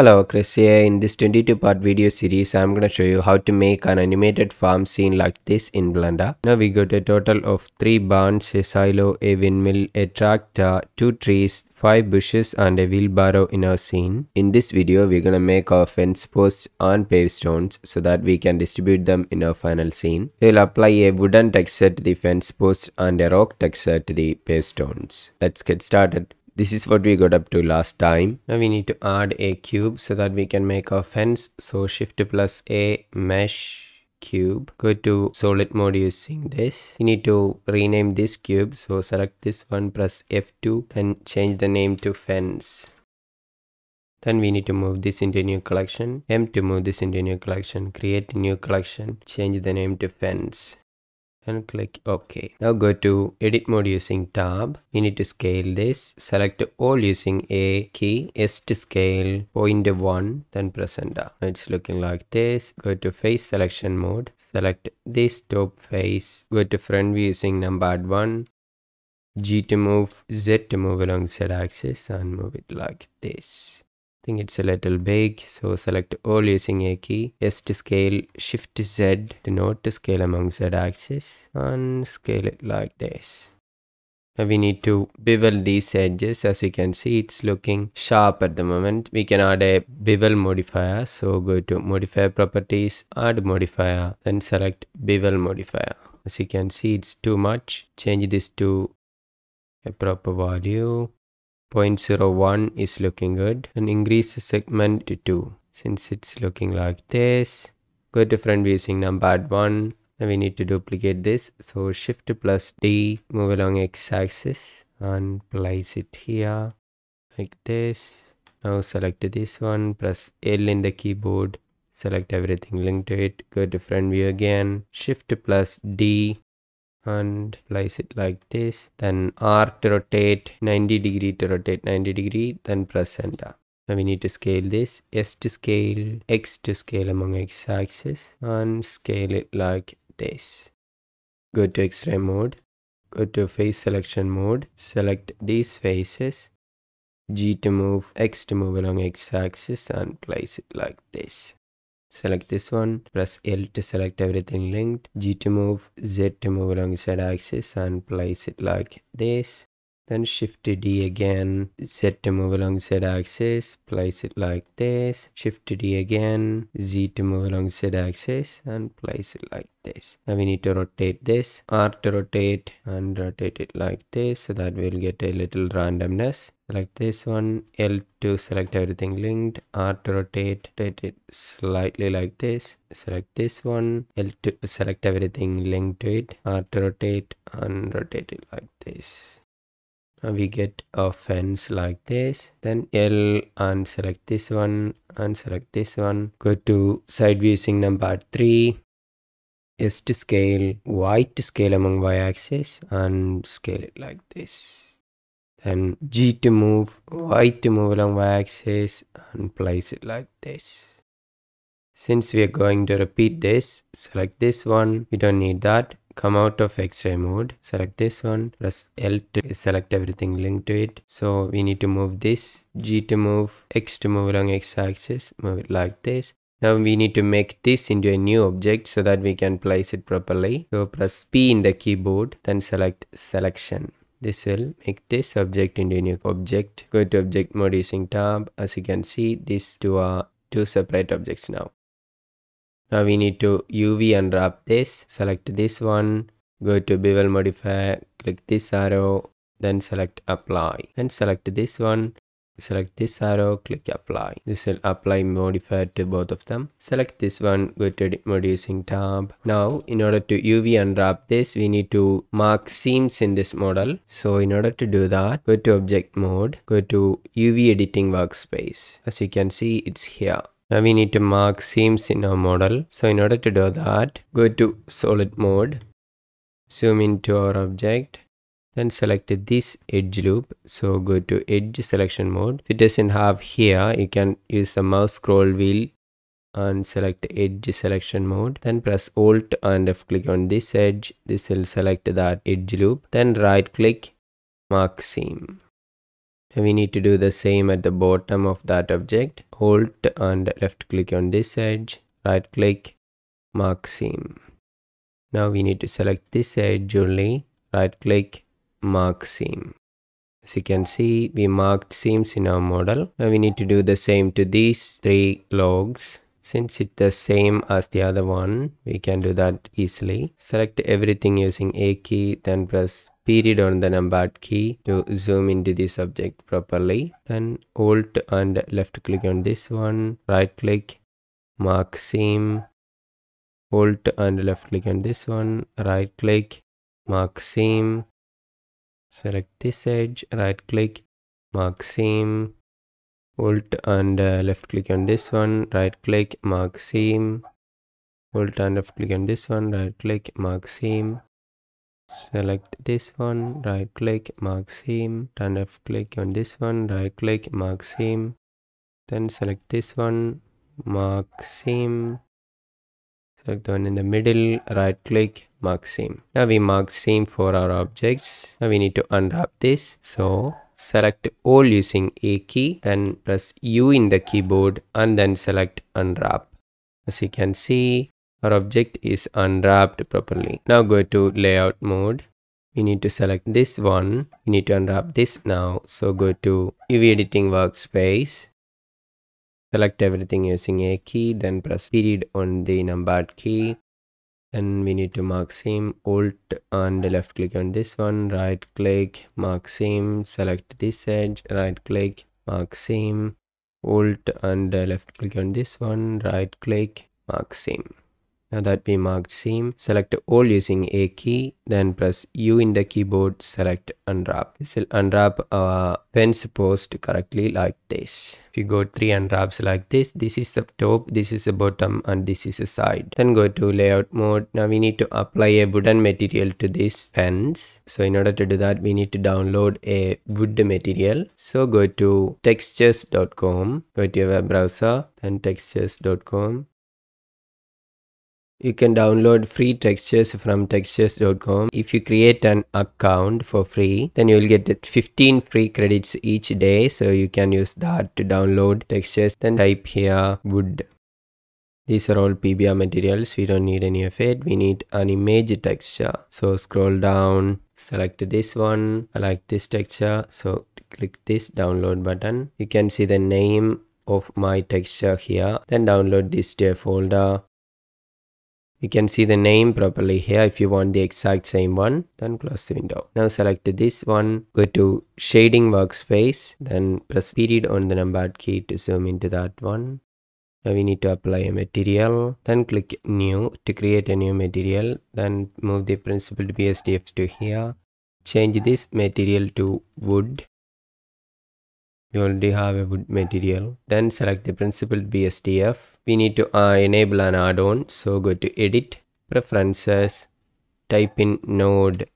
Hello, Chris here. In this 22-part video series, I'm going to show you how to make an animated farm scene like this in Blender. Now we got a total of 3 barns, a silo, a windmill, a tractor, 2 trees, 5 bushes and a wheelbarrow in our scene. In this video, we're going to make our fence posts and pave stones so that we can distribute them in our final scene. We'll apply a wooden texture to the fence posts and a rock texture to the pave stones. Let's get started. This is what we got up to last time. Now we need to add a cube so that we can make our fence. So shift plus A, mesh, cube. Go to solid mode using this. You need to rename this cube. So select this one, press F2, then change the name to fence. Then we need to move this into a new collection. M to move this into a new collection. Create a new collection. Change the name to fence. And click OK. Now go to edit mode using tab. You need to scale this. Select all using A key. S to scale 0.1. Then press enter. It's looking like this. Go to face selection mode. Select this top face. Go to front view using them.Then. G to move. Z to move along Z axis and move it like this. I think it's a little big, so select all using A key. S to scale, shift to Z to note to scale among Z axis and scale it like this. Now we need to bevel these edges. As you can see, it's looking sharp at the moment. We can add a bevel modifier. So go to modifier properties, add modifier, then select bevel modifier. As you can see, it's too much. Change this to a proper value. 0.01 is looking good, and increase the segment to 2 since it's looking like this. Go to front view using them.Then. Now we need to duplicate this, so shift plus D, move along X axis and place it here like this. Now select this one, press L in the keyboard, select everything linked to it. Go to front view again, shift plus D and place it like this. Then R to rotate 90 degree to rotate 90 degree, then press enter. Now we need to scale this. S to scale, X to scale among X axis and scale it like this. Go to X-ray mode, go to face selection mode, select these faces. G to move, X to move along X axis and place it like this. Select this one, press L to select everything linked, G to move, Z to move along Z axis and place it like this. Then shift to D again, Z to move along Z axis, place it like this. Shift to D again, Z to move along Z axis and place it like this. Now we need to rotate this, R to rotate and rotate it like this so that we'll get a little randomness. Select this one, L to select everything linked, R to rotate it slightly like this. Select this one, L to select everything linked to it, R to rotate and rotate it like this. Now we get a fence like this. Then L and select this one and select this one. Go to side view using them.3. S to scale, Y to scale among Y axis and scale it like this. Then G to move, Y to move along Y axis and place it like this. Since we are going to repeat this, select this one. We don't need that. Come out of X-ray mode, select this one, press L to select everything linked to it. So we need to move this, G to move, X to move along X axis, move it like this. Now we need to make this into a new object so that we can place it properly. So press P in the keyboard, then select selection. This will make this object into a new object. Go to object mode using tab. As you can see, these two are two separate objects now. Now we need to UV unwrap this. Select this one. Go to bevel modifier. Click this arrow. Then select apply. And select this one. Select this arrow. Click apply. This will apply modifier to both of them. Select this one. Go to edit mode using tab. Now in order to UV unwrap this, we need to mark seams in this model. So in order to do that, go to object mode. Go to UV editing workspace. As you can see, it's here. Now we need to mark seams in our model. So in order to do that, go to solid mode, zoom into our object, then select this edge loop. So go to edge selection mode. If it doesn't have here, you can use the mouse scroll wheel and select edge selection mode. Then press Alt and F click on this edge. This will select that edge loop. Then right click, mark seam. And we need to do the same at the bottom of that object. Alt and left click on this edge, right click, mark seam. Now we need to select this edge only, right click, mark seam. As you can see, we marked seams in our model. Now we need to do the same to these 3 logs. Since it's the same as the other one, we can do that easily. Select everything using A key, then press period on the numbered key to zoom into this object properly. Then Alt and left click on this one, right click, mark seam. Alt and left click on this one, right click, mark seam. Select this edge, right click, mark seam. Alt and left click on this one, right click, mark seam. Alt and left click on this one, right click, mark seam. Select this one, right click, mark seam. And left click on this one, right click, mark seam. Then select this one, mark seam. Select the one in the middle, right click, mark seam. Now we marked seam for our objects. Now we need to unwrap this. So select all using A key, then press U in the keyboard and then select unwrap. As you can see, our object is unwrapped properly. Now go to layout mode. We need to select this one. We need to unwrap this now. So go to UV editing workspace. Select everything using A key, then press period on the numbered key. Then we need to mark seam, Alt and left click on this one, right click, mark seam, select this edge, right click, mark seam, Alt and left click on this one, right click, mark seam. Now that we marked seam, select all using A key, then press U in the keyboard, select unwrap. This will unwrap our fence post correctly like this. If you go 3 unwraps like this is the top, this is the bottom, and this is the side. Then go to layout mode. Now we need to apply a wooden material to this fence. So in order to do that, we need to download a wood material. So go to textures.com, go to your web browser, then textures.com. You can download free textures from textures.com. If you create an account for free, then you will get 15 free credits each day. So you can use that to download textures. Then type here wood. These are all PBR materials. We don't need any of it. We need an image texture. So scroll down, select this one. I like this texture. So click this download button. You can see the name of my texture here. Then download this to a folder. You can see the name properly here. If you want the exact same one, then close the window. Now select this one, go to shading workspace, then press period on the numbered key to zoom into that one. Now we need to apply a material, then click new to create a new material, then move the principled BSDF to here. Change this material to wood. You already have a wood material. Then select the principled BSDF. We need to enable an add-on. So go to edit, preferences, type in node.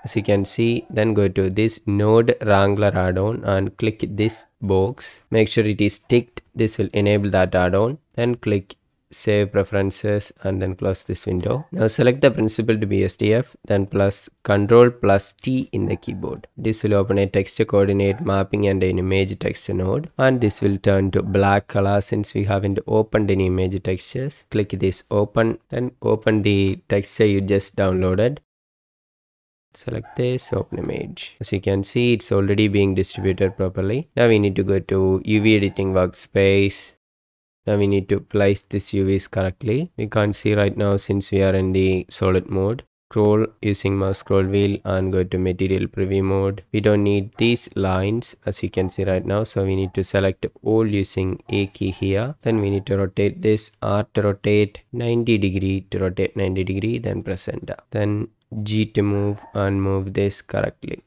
As you can see, then go to this node wrangler add-on and click this box. Make sure it is ticked. This will enable that add-on. Then click save preferences and then close this window. Now select the principled BSDF, then plus Ctrl+T in the keyboard. This will open a texture coordinate mapping and an image texture node, and this will turn to black color since we haven't opened any image textures. Click this open, then open the texture you just downloaded. Select this, open image. As you can see, it's already being distributed properly. Now we need to go to UV editing workspace. Now we need to place this UVs correctly. We can't see right now since we are in the solid mode. Scroll using mouse scroll wheel and go to material preview mode. We don't need these lines as you can see right now. So we need to select all using A key here. Then we need to rotate this R to rotate 90 degree to rotate 90 degree. Then press enter. Then G to move and move this correctly.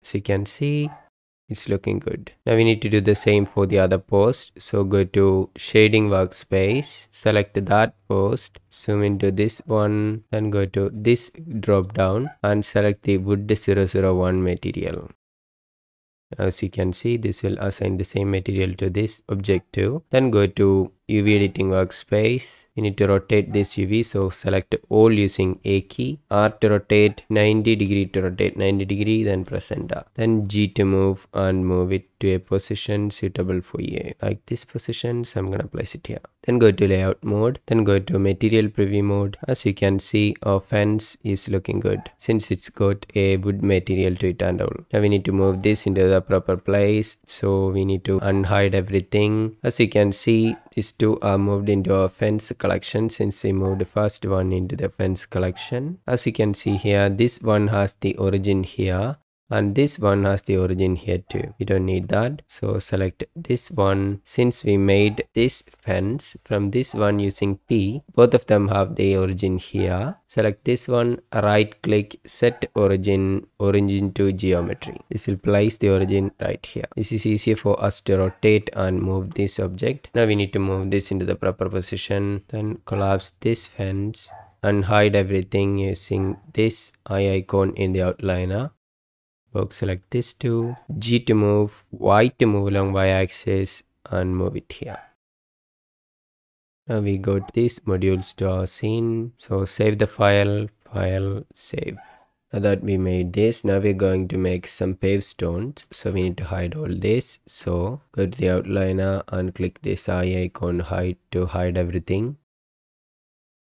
As you can see, it's looking good. Now we need to do the same for the other post. So go to shading workspace, select that post, zoom into this one, then go to this drop down and select the wood 001 material. As you can see, this will assign the same material to this object too. Then go to UV editing workspace. We need to rotate this UV, so select all using A key. R to rotate 90 degree to rotate 90 degree, then press enter. Then G to move and move it to a position suitable for you. Like this position, so I'm gonna place it here. Then go to layout mode, then go to material preview mode. As you can see, our fence is looking good since it's got a wood material to it and all. Now we need to move this into the proper place, so we need to unhide everything. As you can see, these two are moved into our fence collection since we moved the first one into the fence collection. As you can see here, this one has the origin here and this one has the origin here too. We don't need that, so select this one. Since we made this fence from this one using P, both of them have the origin here. Select this one, right click, set origin to geometry. This will place the origin right here. This is easier for us to rotate and move this object. Now we need to move this into the proper position, then collapse this fence and hide everything using this eye icon in the outliner. Select this too. G to move, Y to move along y-axis and move it here. Now we got these modules to our scene. So save the file, save. Now that we made this, now we're going to make some pave stones. So we need to hide all this. So go to the outliner and click this eye icon hide to hide everything.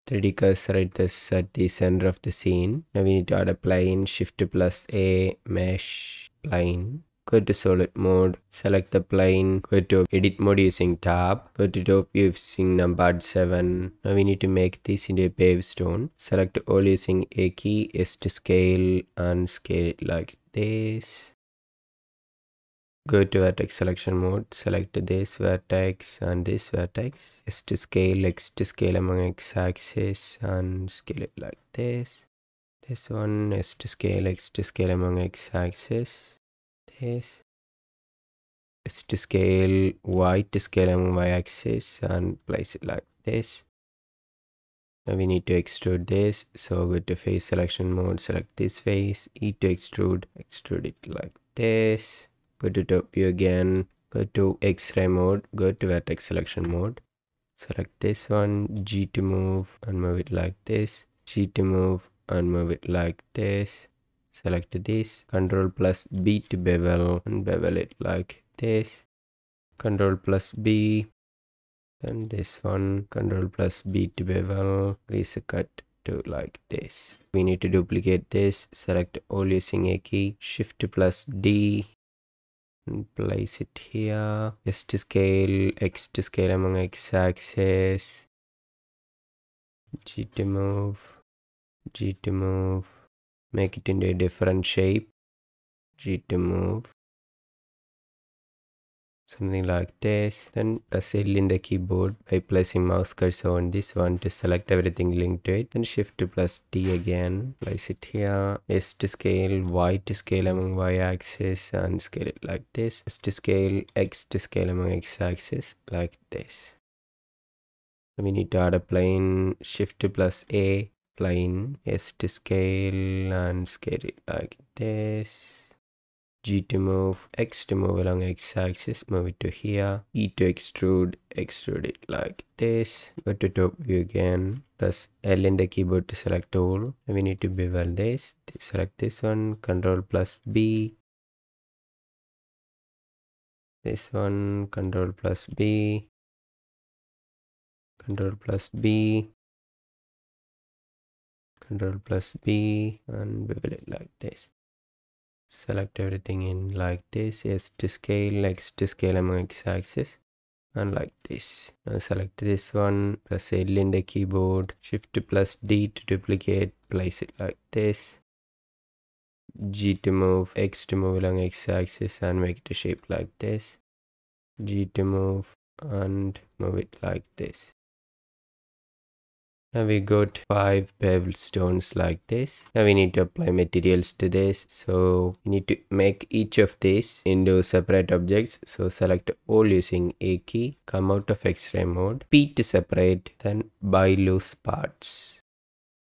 3D cursor at the center of the scene. Now we need to add a plane, shift plus A, mesh, plane. Go to solid mode, select the plane, go to edit mode using tab, go to top using numpad 7. Now we need to make this into a pave stone. Select all using A key, S to scale and scale it like this. Go to vertex selection mode, select this vertex and this vertex. S to scale, X to scale among x-axis and scale it like this. This one, S to scale, X to scale among x-axis. This. S to scale, Y to scale among y-axis and place it like this. Now we need to extrude this. So go to face selection mode, select this face, E to extrude it like this. Go to top view again, go to X-ray mode, go to vertex selection mode. Select this one, G to move and move it like this. G to move and move it like this. Select this, Control plus B to bevel and bevel it like this. Control plus B. Then this one, Control plus B to bevel, reset to like this. We need to duplicate this, select all using A key, Shift plus D. And place it here. S to scale, X to scale among x-axis. G to move, make it into a different shape. G to move, something like this. Then press L in the keyboard by placing mouse cursor on this one to select everything linked to it. Then Shift plus D again, place it here. S to scale, Y to scale among y-axis and scale it like this. S to scale, X to scale among x-axis like this. We need to add a plane, Shift plus A, plane, S to scale and scale it like this. G to move, X to move along x-axis, move it to here. E to extrude it like this. Go to top view again, press L in the keyboard to select all. We need to bevel this, select this one, Control plus B. This one, Control plus B. Control plus B. Control plus B and bevel it like this. Select everything in like this. S to scale, X to scale among x-axis and like this. Now select this one, press L in the keyboard, Shift plus D to duplicate, place it like this. G to move, X to move along x-axis and make it a shape like this. G to move and move it like this. Now we got 5 paved stones like this. Now we need to apply materials to this. So we need to make each of these into separate objects. So select all using A key, come out of X-ray mode, P to separate, then buy loose parts.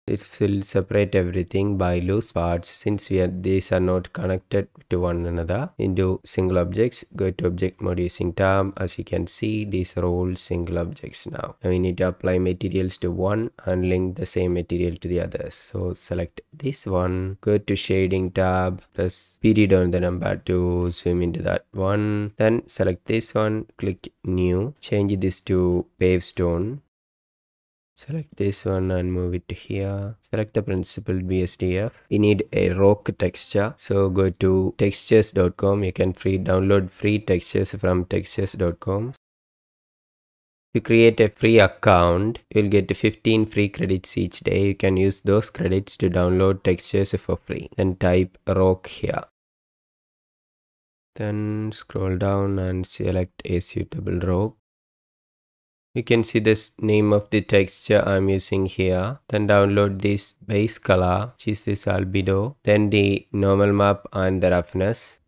This will separate everything by loose parts since these are not connected to one another into single objects. Go to object mode using tab. As you can see, these are all single objects now. And we need to apply materials to one and link the same material to the others. So select this one, go to shading tab, press PD down the number to zoom into that one. Then select this one, click new, change this to pave stone. Select this one and move it to here. Select the principled BSDF. We need a rock texture. So go to textures.com. You can download free textures from textures.com. If you create a free account, you'll get 15 free credits each day. You can use those credits to download textures for free. Then type rock here. Then scroll down and select a suitable rock. You can see this name of the texture I'm using here. Then download this base color, which is this albedo. Then the normal map and the roughness.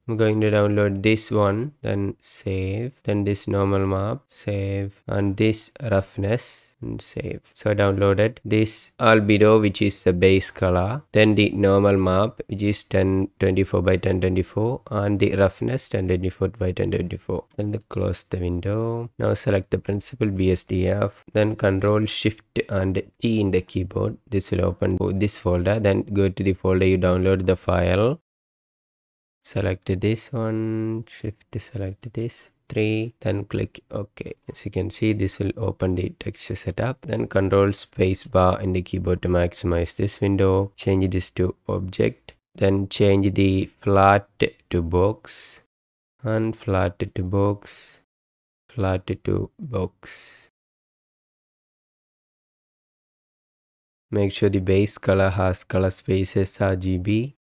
I'm going to download this one, then save. Then this normal map, save. And this roughness, and save. So I downloaded this albedo, which is the base color. Then the normal map, which is 1024 by 1024. And the roughness 1024 by 1024. Then close the window. Now select the principal BSDF. Then Control Shift and T in the keyboard. This will open this folder. Then go to the folder you download the file. Select this one, shift select this 3, then click OK. As you can see, this will open the texture setup. Then control space bar in the keyboard to maximize this window. Change this to object. Then change the flat to box and flat to box, flat to box. Make sure the base color has color spaces RGB.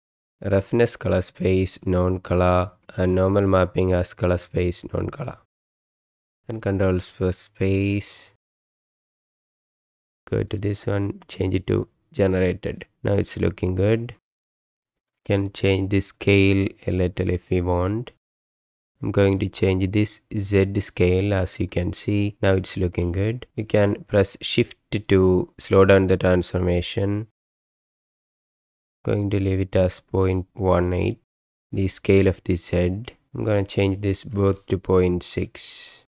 Roughness color space non-color and normal mapping as color space non-color. And control space, go to this one, change it to generated. Now it's looking good. Can change the scale a little if we want. I'm going to change this Z scale. As you can see, now it's looking good. You can press shift to slow down the transformation. Going to leave it as 0.18, the scale of the Z. I'm going to change this both to 0.6.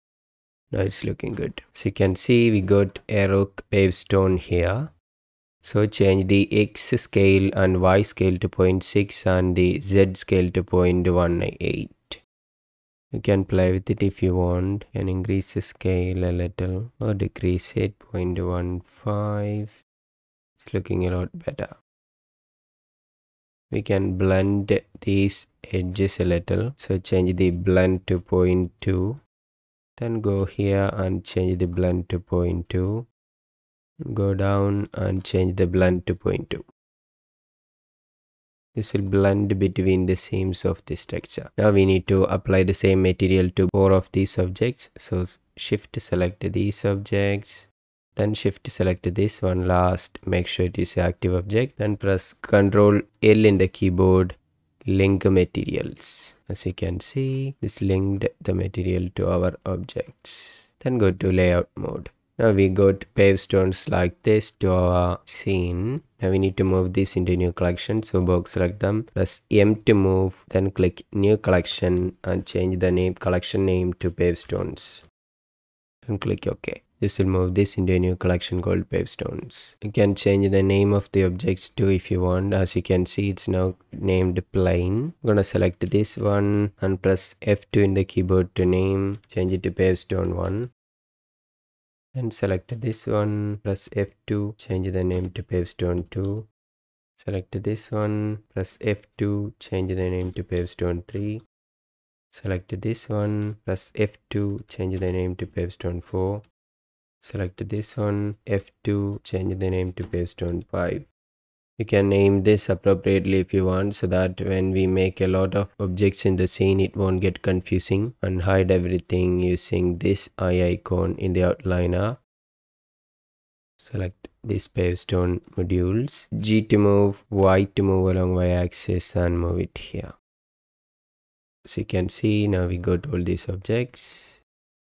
Now it's looking good. So you can see we got a rock pave stone here. So change the X scale and Y scale to 0.6 and the Z scale to 0.18. You can play with it if you want. You can increase the scale a little or decrease it 0.15. It's looking a lot better. We can blend these edges a little. So change the blend to 0.2. Then go here and change the blend to 0.2. Go down and change the blend to 0.2. This will blend between the seams of this texture. Now we need to apply the same material to 4 of these objects. So shift select these objects. Then shift select this one last. Make sure it is an active object. Then press Ctrl L in the keyboard. Link materials. As you can see, this linked the material to our objects. Then go to layout mode. Now we got pave stones like this to our scene. Now we need to move this into a new collection. So box select them, press M to move, then click new collection and change the collection name to pave stones. And click OK. This will move this into a new collection called pave stones. You can change the name of the objects too if you want. As you can see, it's now named plane. I'm gonna select this one and press F2 in the keyboard to name. Change it to pave stone 1. And select this one, press F2, change the name to pave stone 2. Select this one, press F2, change the name to pave stone 3. Select this one, press F2, change the name to pave stone 4. Select this one, F2, change the name to pave stone 5. You can name this appropriately if you want, so that when we make a lot of objects in the scene, it won't get confusing. And hide everything using this eye icon in the outliner. Select these pave stone modules. G to move, Y to move along Y axis and move it here. So you can see now we got all these objects.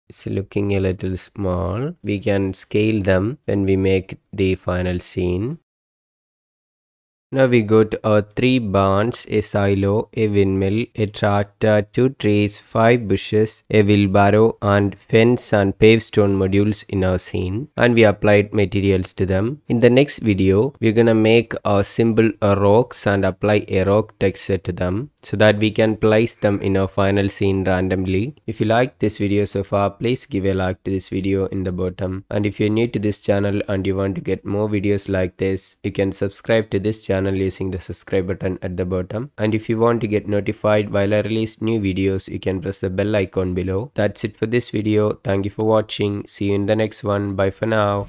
It's looking a little small. We can scale them when we make the final scene. Now we got 3 barns, a silo, a windmill, a tractor, 2 trees, 5 bushes, a wheelbarrow and fence and pavestone modules in our scene, and we applied materials to them. In the next video, we're gonna make a simple rocks and apply a rock texture to them so that we can place them in our final scene randomly. If you like this video so far, please give a like to this video in the bottom, and if you're new to this channel and you want to get more videos like this, you can subscribe to this channel using the subscribe button at the bottom, and if you want to get notified while I release new videos, you can press the bell icon below. That's it for this video. Thank you for watching. See you in the next one. Bye for now.